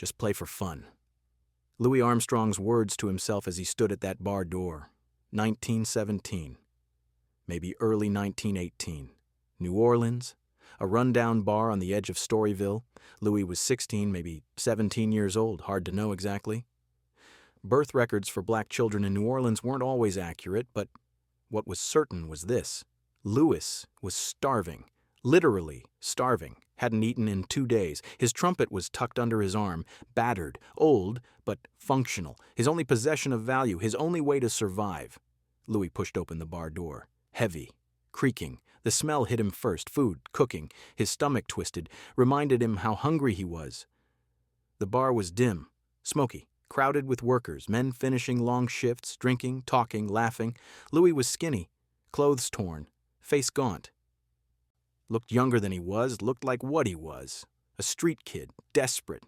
Just play for fun. Louis Armstrong's words to himself as he stood at that bar door. 1917. Maybe early 1918. New Orleans. A rundown bar on the edge of Storyville. Louis was 16, maybe 17 years old. Hard to know exactly. Birth records for black children in New Orleans weren't always accurate, but what was certain was this. Louis was starving. Literally starving. Hadn't eaten in 2 days. His trumpet was tucked under his arm. Battered. Old, but functional. His only possession of value. His only way to survive. Louis pushed open the bar door. Heavy. Creaking. The smell hit him first. Food. Cooking. His stomach twisted. Reminded him how hungry he was. The bar was dim. Smoky. Crowded with workers. Men finishing long shifts. Drinking. Talking. Laughing. Louis was skinny. Clothes torn. Face gaunt. Looked younger than he was, looked like what he was. A street kid, desperate.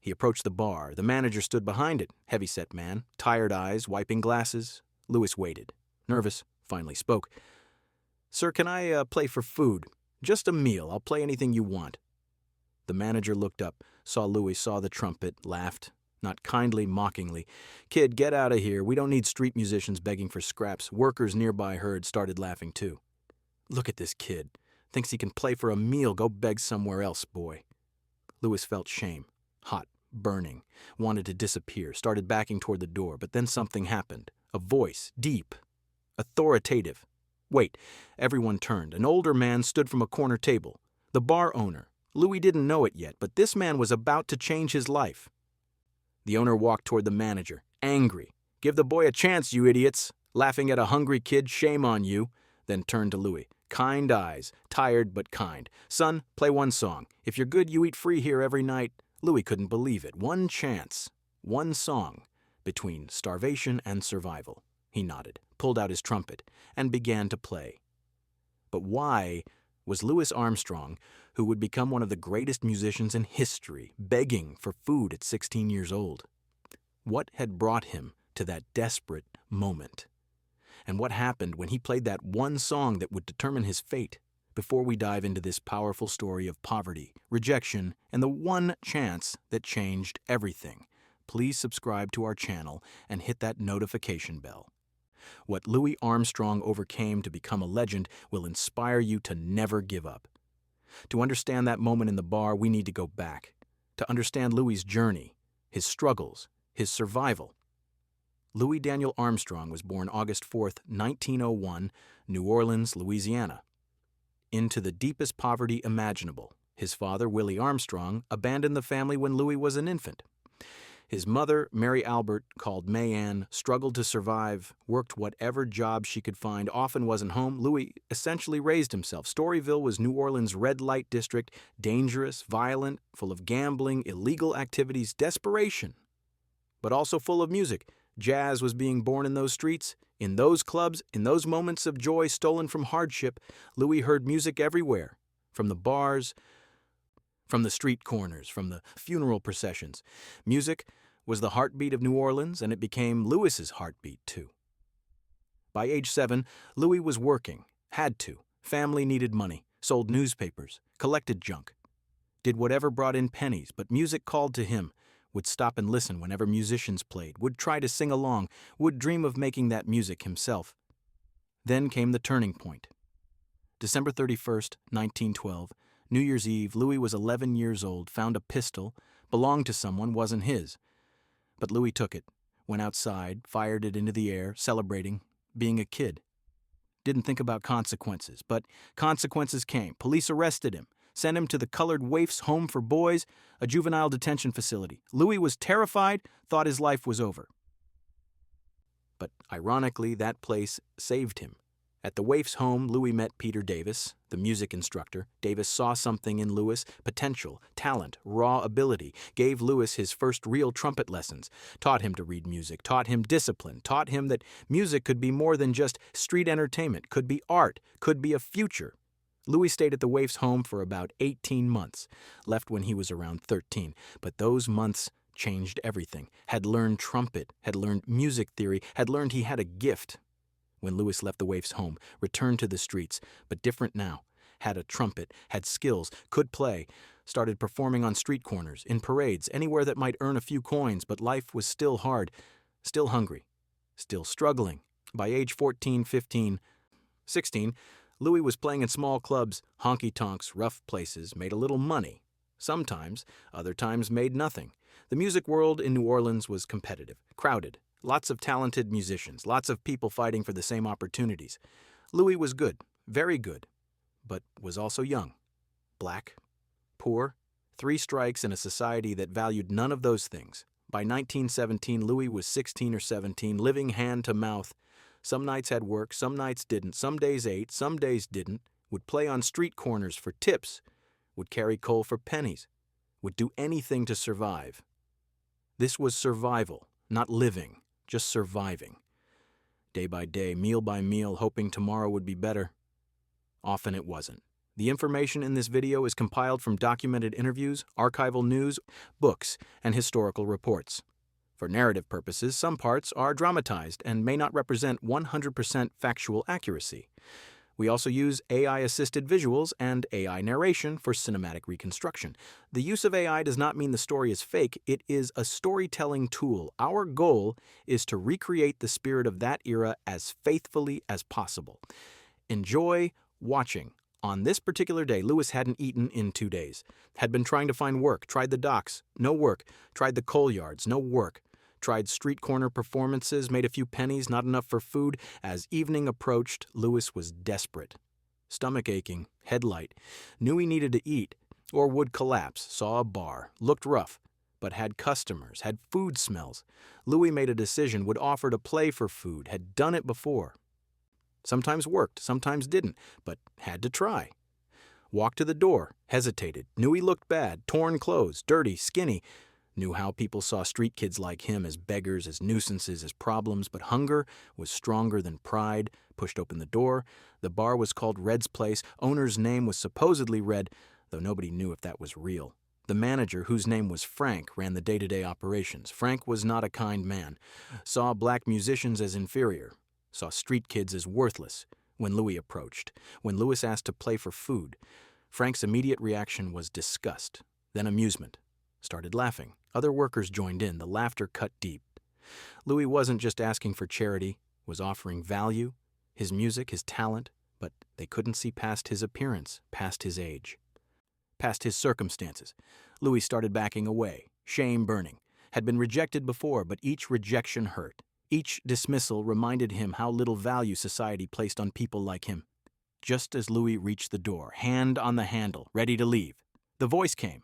He approached the bar. The manager stood behind it, heavy-set man, tired eyes, wiping glasses. Louis waited. Nervous, finally spoke. "Sir, can I play for food? Just a meal. I'll play anything you want." The manager looked up, saw Louis, saw the trumpet, laughed. Not kindly, mockingly. "Kid, get out of here. We don't need street musicians begging for scraps." Workers nearby heard, started laughing too. "Look at this kid. Thinks he can play for a meal. Go beg somewhere else, boy." Louis felt shame. Hot, burning. Wanted to disappear. Started backing toward the door. But then something happened. A voice. Deep. Authoritative. Wait. Everyone turned. An older man stood from a corner table. The bar owner. Louis didn't know it yet, but this man was about to change his life. The owner walked toward the manager. Angry. "Give the boy a chance, you idiots. Laughing at a hungry kid. Shame on you." Then turned to Louis. Kind eyes, tired but kind. "Son, play one song. If you're good, you eat free here every night." Louis couldn't believe it. One chance. One song. Between starvation and survival. He nodded, pulled out his trumpet, and began to play. But why was Louis Armstrong, who would become one of the greatest musicians in history, begging for food at 16 years old? What had brought him to that desperate moment? And what happened when he played that one song that would determine his fate? Before we dive into this powerful story of poverty, rejection, and the one chance that changed everything, please subscribe to our channel and hit that notification bell. What Louis Armstrong overcame to become a legend will inspire you to never give up. To understand that moment in the bar, we need to go back. To understand Louis's journey, his struggles, his survival. Louis Daniel Armstrong was born August 4th, 1901, New Orleans, Louisiana. Into the deepest poverty imaginable. His father, Willie Armstrong, abandoned the family when Louis was an infant. His mother, Mary Albert, called May Ann, struggled to survive, worked whatever job she could find, often wasn't home. Louis essentially raised himself. Storyville was New Orleans' red light district, dangerous, violent, full of gambling, illegal activities, desperation, but also full of music. Jazz was being born in those streets, in those clubs, in those moments of joy stolen from hardship. Louis heard music everywhere, from the bars, from the street corners, from the funeral processions. Music was the heartbeat of New Orleans, and it became Louis's heartbeat too. By age 7, Louis was working, had to. Family needed money, sold newspapers, collected junk, did whatever brought in pennies, but music called to him. Would stop and listen whenever musicians played, would try to sing along, would dream of making that music himself. Then came the turning point. December 31st, 1912, New Year's Eve, Louis was 11 years old, found a pistol, belonged to someone, wasn't his. But Louis took it, went outside, fired it into the air, celebrating, being a kid. Didn't think about consequences, but consequences came. Police arrested him. Sent him to the Colored Waifs Home for Boys, a juvenile detention facility. Louis was terrified, thought his life was over. But ironically, that place saved him. At the Waifs' home, Louis met Peter Davis, the music instructor. Davis saw something in Louis, potential, talent, raw ability, gave Louis his first real trumpet lessons, taught him to read music, taught him discipline, taught him that music could be more than just street entertainment, could be art, could be a future. Louis stayed at the Waifs' home for about 18 months, left when he was around 13, but those months changed everything. Had learned trumpet, had learned music theory, had learned he had a gift. When Louis left the Waifs' home, returned to the streets, but different now, had a trumpet, had skills, could play, Started performing on street corners, in parades, anywhere that might earn a few coins, but life was still hard, still hungry, still struggling. By age 14, 15, 16, Louis was playing in small clubs, honky-tonks, rough places, made a little money. Sometimes, other times made nothing. The music world in New Orleans was competitive, crowded, lots of talented musicians, lots of people fighting for the same opportunities. Louis was good, very good, but was also young, black, poor, 3 strikes in a society that valued none of those things. By 1917, Louis was 16 or 17, living hand to mouth. Some nights had work, some nights didn't, some days ate, some days didn't, would play on street corners for tips, would carry coal for pennies, would do anything to survive. This was survival, not living, just surviving. Day by day, meal by meal, hoping tomorrow would be better. Often it wasn't. The information in this video is compiled from documented interviews, archival news, books, and historical reports. For narrative purposes, some parts are dramatized and may not represent 100% factual accuracy. We also use AI-assisted visuals and AI narration for cinematic reconstruction. The use of AI does not mean the story is fake. It is a storytelling tool. Our goal is to recreate the spirit of that era as faithfully as possible. Enjoy watching. On this particular day, Louis hadn't eaten in 2 days. Had been trying to find work, tried the docks, no work, tried the coal yards, no work, tried street corner performances, made a few pennies, not enough for food. As evening approached, Louis was desperate. Stomach aching, head light, knew he needed to eat, or would collapse, saw a bar, looked rough, but had customers, had food smells. Louis made a decision, would offer to play for food, had done it before. Sometimes worked, sometimes didn't, but had to try. Walked to the door, hesitated, knew he looked bad, torn clothes, dirty, skinny, knew how people saw street kids like him as beggars, as nuisances, as problems, but hunger was stronger than pride, pushed open the door. The bar was called Red's Place. Owner's name was supposedly Red, though nobody knew if that was real. The manager, whose name was Frank, ran the day-to-day operations. Frank was not a kind man, saw black musicians as inferior, saw street kids as worthless. When Louis approached, when Louis asked to play for food, Frank's immediate reaction was disgust, then amusement. Started laughing. Other workers joined in. The laughter cut deep. Louis wasn't just asking for charity, was offering value, his music, his talent, but they couldn't see past his appearance, past his age, past his circumstances. Louis started backing away, shame burning. Had been rejected before, but each rejection hurt. Each dismissal reminded him how little value society placed on people like him. Just as Louis reached the door, hand on the handle, ready to leave, the voice came.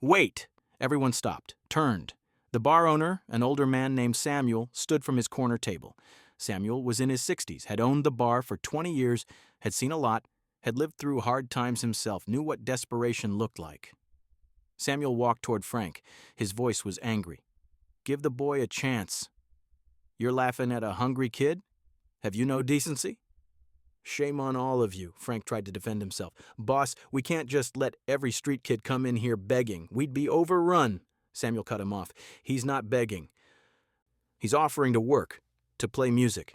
"Wait!" Everyone stopped, turned. The bar owner, an older man named Samuel, stood from his corner table. Samuel was in his 60s, had owned the bar for 20 years, had seen a lot, had lived through hard times himself, knew what desperation looked like. Samuel walked toward Frank. His voice was angry. "Give the boy a chance. You're laughing at a hungry kid? Have you no decency?" "Shame on all of you," Frank tried to defend himself. "Boss, we can't just let every street kid come in here begging. We'd be overrun." Samuel cut him off. "He's not begging. He's offering to work, to play music.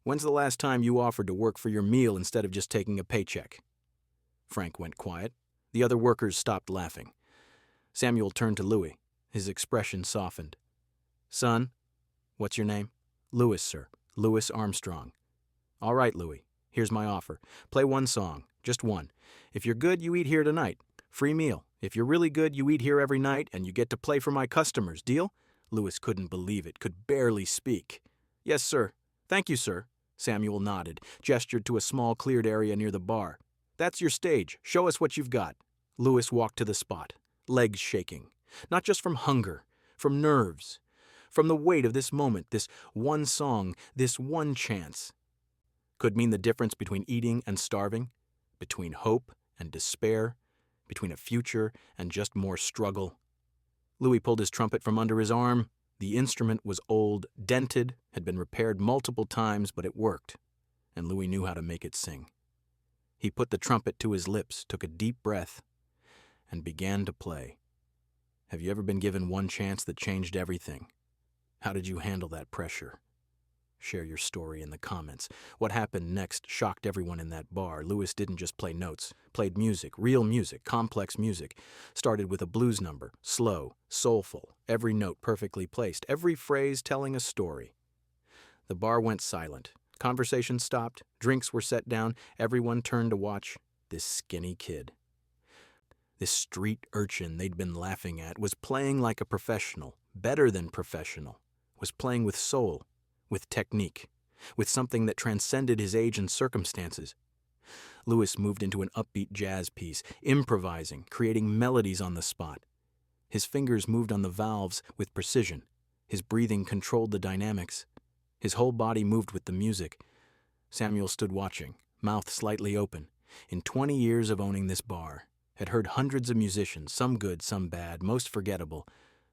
When's the last time you offered to work for your meal instead of just taking a paycheck?" Frank went quiet. The other workers stopped laughing. Samuel turned to Louis. His expression softened. "Son, what's your name?" "Louis, sir. Louis Armstrong." "All right, Louis. Here's my offer. Play one song, just one. If you're good, you eat here tonight. Free meal. If you're really good, you eat here every night, and you get to play for my customers. Deal?" Louis couldn't believe it, could barely speak. "Yes, sir. Thank you, sir." Samuel nodded, gestured to a small cleared area near the bar. "That's your stage. Show us what you've got." Louis walked to the spot, legs shaking. Not just from hunger, from nerves, from the weight of this moment, this one song, this one chance. Could mean the difference between eating and starving, between hope and despair, between a future and just more struggle. Louis pulled his trumpet from under his arm. The instrument was old, dented, had been repaired multiple times, but it worked, and Louis knew how to make it sing. He put the trumpet to his lips, took a deep breath, and began to play. Have you ever been given one chance that changed everything? How did you handle that pressure? Share your story in the comments. What happened next shocked everyone in that bar. Louis didn't just play notes, played music, real music, complex music. Started with a blues number, slow, soulful, every note perfectly placed, every phrase telling a story. The bar went silent. Conversation stopped, drinks were set down, everyone turned to watch this skinny kid. This street urchin they'd been laughing at was playing like a professional, better than professional, was playing with soul, with technique, with something that transcended his age and circumstances. Louis moved into an upbeat jazz piece, improvising, creating melodies on the spot. His fingers moved on the valves with precision. His breathing controlled the dynamics. His whole body moved with the music. Samuel stood watching, mouth slightly open. In 20 years of owning this bar, had heard hundreds of musicians, some good, some bad, most forgettable.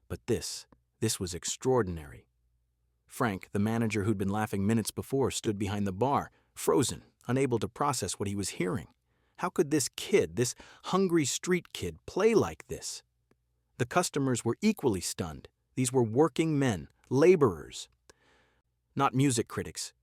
But this was extraordinary. Frank, the manager who'd been laughing minutes before, stood behind the bar, frozen, unable to process what he was hearing. How could this kid, this hungry street kid, play like this? The customers were equally stunned. These were working men, laborers. Not music critics,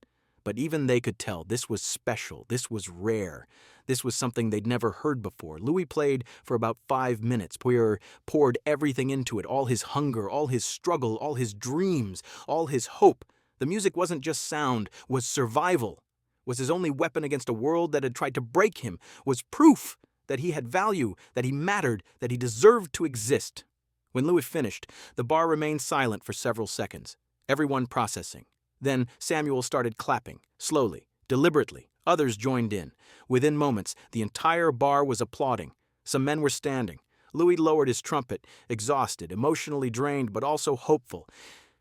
but even they could tell this was special, this was rare, this was something they'd never heard before. Louis played for about 5 minutes, poured everything into it, all his hunger, all his struggle, all his dreams, all his hope. The music wasn't just sound, was survival, was his only weapon against a world that had tried to break him, was proof that he had value, that he mattered, that he deserved to exist. When Louis finished, the bar remained silent for several seconds, everyone processing. Then Samuel started clapping, slowly, deliberately. Others joined in. Within moments, the entire bar was applauding. Some men were standing. Louis lowered his trumpet, exhausted, emotionally drained, but also hopeful.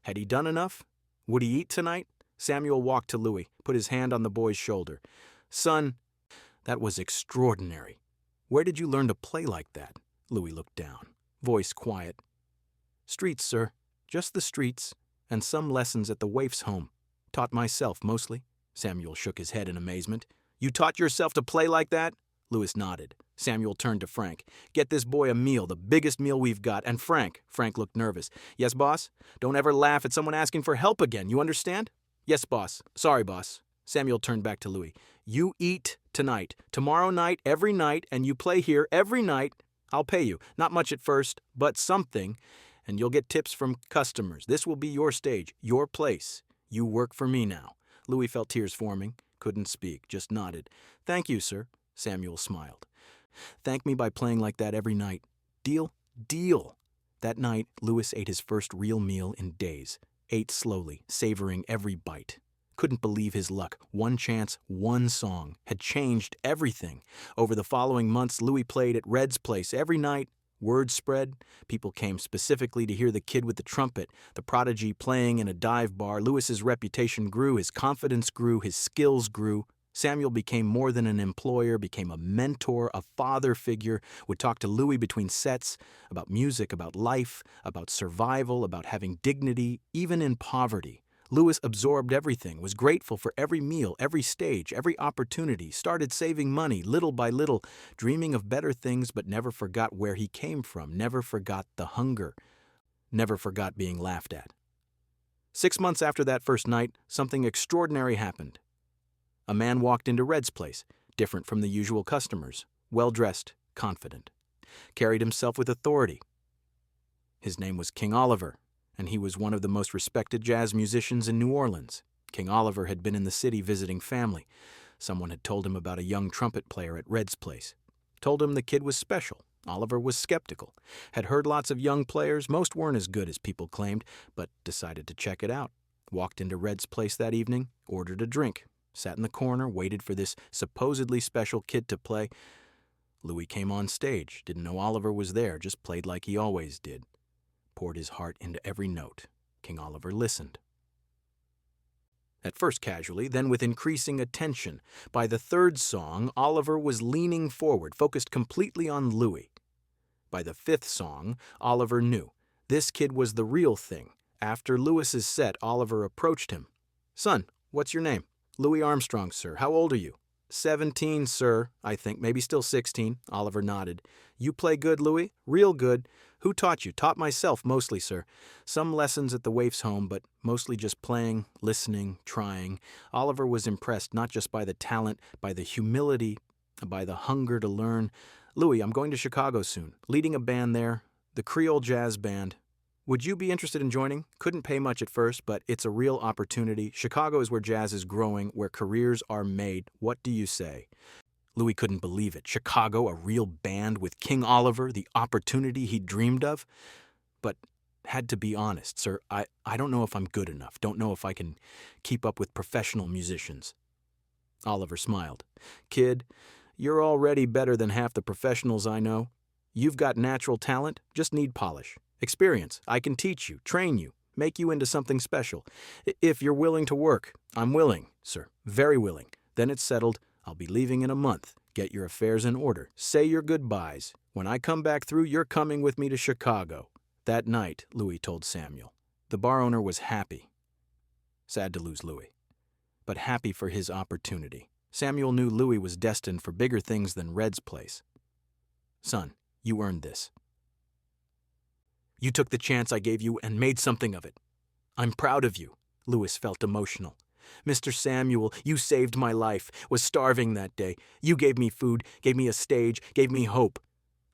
Had he done enough? Would he eat tonight? Samuel walked to Louis, put his hand on the boy's shoulder. Son, that was extraordinary. Where did you learn to play like that? Louis looked down, voice quiet. Streets, sir. Just the streets. And some lessons at the waif's home. Taught myself, mostly. Samuel shook his head in amazement. You taught yourself to play like that? Louis nodded. Samuel turned to Frank. Get this boy a meal, the biggest meal we've got. And Frank looked nervous. Yes, boss? Don't ever laugh at someone asking for help again, you understand? Yes, boss. Sorry, boss. Samuel turned back to Louis. You eat tonight, tomorrow night, every night, and you play here every night. I'll pay you. Not much at first, but something. And you'll get tips from customers. This will be your stage, your place. You work for me now. Louis felt tears forming, couldn't speak, just nodded. Thank you, sir. Samuel smiled. Thank me by playing like that every night. Deal? Deal. That night, Louis ate his first real meal in days. Ate slowly, savoring every bite. Couldn't believe his luck. One chance, one song, had changed everything. Over the following months, Louis played at Red's place every night. Word spread. People came specifically to hear the kid with the trumpet, the prodigy playing in a dive bar. Louis's reputation grew, his confidence grew, his skills grew. Samuel became more than an employer, became a mentor, a father figure, would talk to Louis between sets about music, about life, about survival, about having dignity, even in poverty. Louis absorbed everything, was grateful for every meal, every stage, every opportunity, started saving money little by little, dreaming of better things, but never forgot where he came from, never forgot the hunger, never forgot being laughed at. 6 months after that first night, something extraordinary happened. A man walked into Red's place, different from the usual customers, well-dressed, confident, carried himself with authority. His name was King Oliver, and he was one of the most respected jazz musicians in New Orleans. King Oliver had been in the city visiting family. Someone had told him about a young trumpet player at Red's place. Told him the kid was special. Oliver was skeptical. Had heard lots of young players. Most weren't as good as people claimed, but decided to check it out. Walked into Red's place that evening, ordered a drink, sat in the corner, waited for this supposedly special kid to play. Louis came on stage, didn't know Oliver was there, just played like he always did. Poured his heart into every note. King Oliver listened. At first casually, then with increasing attention. By the third song, Oliver was leaning forward, focused completely on Louis. By the fifth song, Oliver knew. This kid was the real thing. After Louis's set, Oliver approached him. Son, what's your name? Louis Armstrong, sir. How old are you? 17, sir, I think. Maybe still 16. Oliver nodded. You play good, Louis? Real good. Who taught you? Taught myself mostly, sir. Some lessons at the waif's home, but mostly just playing, listening, trying. Oliver was impressed not just by the talent, by the humility, by the hunger to learn. Louis, I'm going to Chicago soon, leading a band there, the Creole Jazz Band. Would you be interested in joining? Couldn't pay much at first, but it's a real opportunity. Chicago is where jazz is growing, where careers are made. What do you say? Louis couldn't believe it. Chicago, a real band with King Oliver, the opportunity he dreamed of. But had to be honest, sir, I don't know if I'm good enough. Don't know if I can keep up with professional musicians. Oliver smiled. Kid, you're already better than half the professionals I know. You've got natural talent, just need polish. Experience. I can teach you, train you, make you into something special. If you're willing to work, I'm willing, sir, very willing. Then it's settled. I'll be leaving in a month. Get your affairs in order. Say your goodbyes. When I come back through, you're coming with me to Chicago. That night, Louis told Samuel. The bar owner was happy. Sad to lose Louis, but happy for his opportunity. Samuel knew Louis was destined for bigger things than Red's place. Son, you earned this. You took the chance I gave you and made something of it. I'm proud of you. Louis felt emotional. Mr. Samuel, you saved my life, was starving that day. You gave me food, gave me a stage, gave me hope.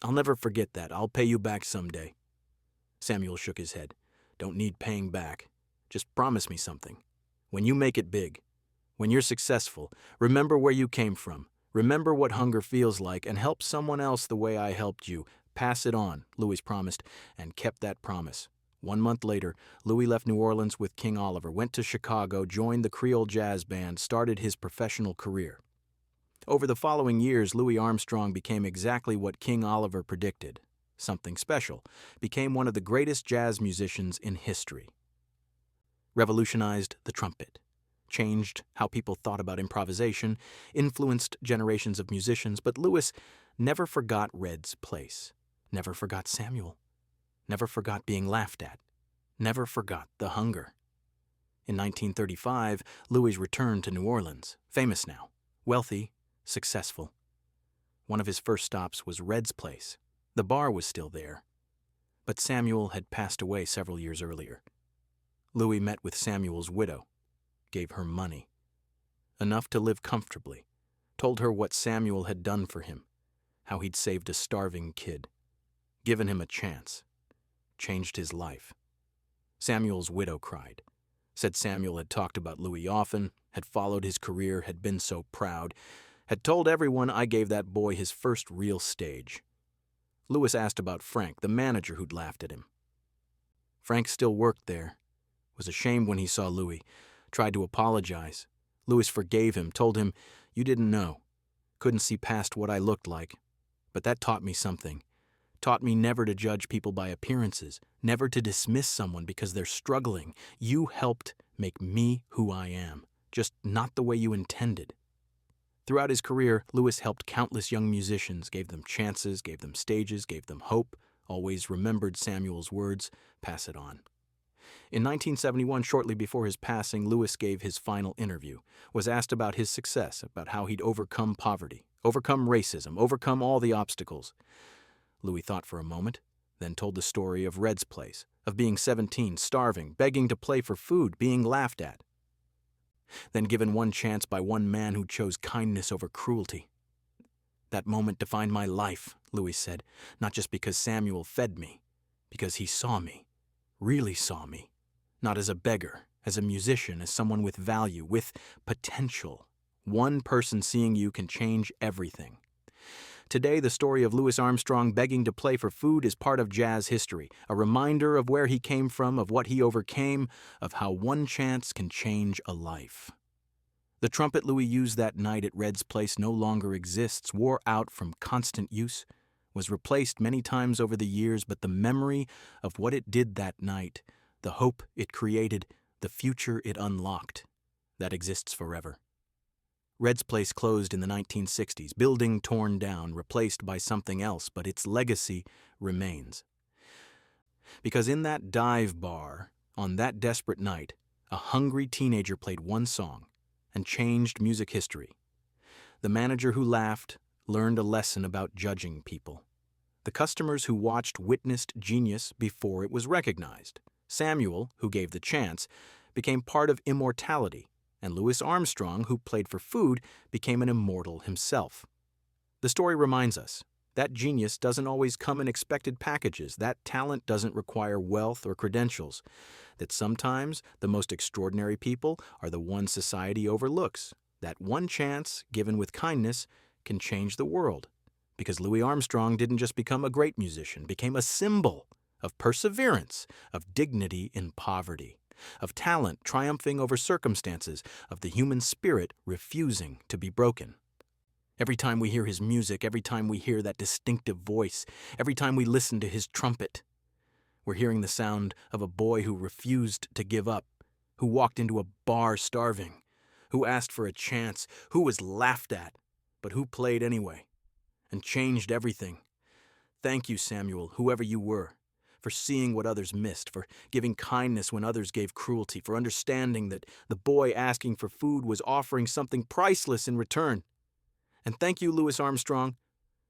I'll never forget that. I'll pay you back someday. Samuel shook his head. Don't need paying back. Just promise me something. When you make it big, when you're successful, remember where you came from. Remember what hunger feels like and help someone else the way I helped you. Pass it on, Louis promised, and kept that promise. 1 month later, Louis left New Orleans with King Oliver, went to Chicago, joined the Creole Jazz Band, started his professional career. Over the following years, Louis Armstrong became exactly what King Oliver predicted. Something special. Became one of the greatest jazz musicians in history. Revolutionized the trumpet. Changed how people thought about improvisation, influenced generations of musicians, but Louis never forgot Red's place. Never forgot Samuel. Never forgot being laughed at. Never forgot the hunger. In 1935, Louis returned to New Orleans, famous now, wealthy, successful. One of his first stops was Red's place. The bar was still there, but Samuel had passed away several years earlier. Louis met with Samuel's widow, gave her money, enough to live comfortably, told her what Samuel had done for him, how he'd saved a starving kid, given him a chance, changed his life. Samuel's widow cried, said Samuel had talked about Louis often, had followed his career, had been so proud, had told everyone I gave that boy his first real stage. Louis asked about Frank, the manager who'd laughed at him. Frank still worked there, was ashamed when he saw Louis, tried to apologize. Louis forgave him, told him, you didn't know, couldn't see past what I looked like, but that taught me something. Taught me never to judge people by appearances, never to dismiss someone because they're struggling. You helped make me who I am, just not the way you intended. Throughout his career, Louis helped countless young musicians, gave them chances, gave them stages, gave them hope, always remembered Samuel's words, pass it on. In 1971, shortly before his passing, Louis gave his final interview, was asked about his success, about how he'd overcome poverty, overcome racism, overcome all the obstacles. Louis thought for a moment, then told the story of Red's place, of being 17, starving, begging to play for food, being laughed at. Then given one chance by one man who chose kindness over cruelty. That moment defined my life, Louis said, not just because Samuel fed me, because he saw me, really saw me, not as a beggar, as a musician, as someone with value, with potential. One person seeing you can change everything. Today, the story of Louis Armstrong begging to play for food is part of jazz history, a reminder of where he came from, of what he overcame, of how one chance can change a life. The trumpet Louis used that night at Red's place no longer exists, wore out from constant use, was replaced many times over the years, but the memory of what it did that night, the hope it created, the future it unlocked, that exists forever. Red's place closed in the 1960s, building torn down, replaced by something else, but its legacy remains. Because in that dive bar, on that desperate night, a hungry teenager played one song and changed music history. The manager who laughed learned a lesson about judging people. The customers who watched witnessed genius before it was recognized. Samuel, who gave the chance, became part of immortality, and Louis Armstrong, who played for food, became an immortal himself. The story reminds us that genius doesn't always come in expected packages, that talent doesn't require wealth or credentials, that sometimes the most extraordinary people are the ones society overlooks, that one chance, given with kindness, can change the world. Because Louis Armstrong didn't just become a great musician, became a symbol of perseverance, of dignity in poverty, of talent triumphing over circumstances, of the human spirit refusing to be broken. Every time we hear his music, every time we hear that distinctive voice, every time we listen to his trumpet, we're hearing the sound of a boy who refused to give up, who walked into a bar starving, who asked for a chance, who was laughed at, but who played anyway, and changed everything. Thank you, Samuel, whoever you were, for seeing what others missed, for giving kindness when others gave cruelty, for understanding that the boy asking for food was offering something priceless in return. And thank you, Louis Armstrong,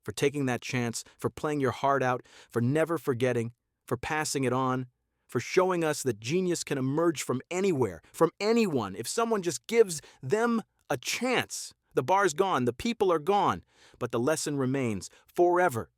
for taking that chance, for playing your heart out, for never forgetting, for passing it on, for showing us that genius can emerge from anywhere, from anyone, if someone just gives them a chance. The bar's gone, the people are gone, but the lesson remains forever.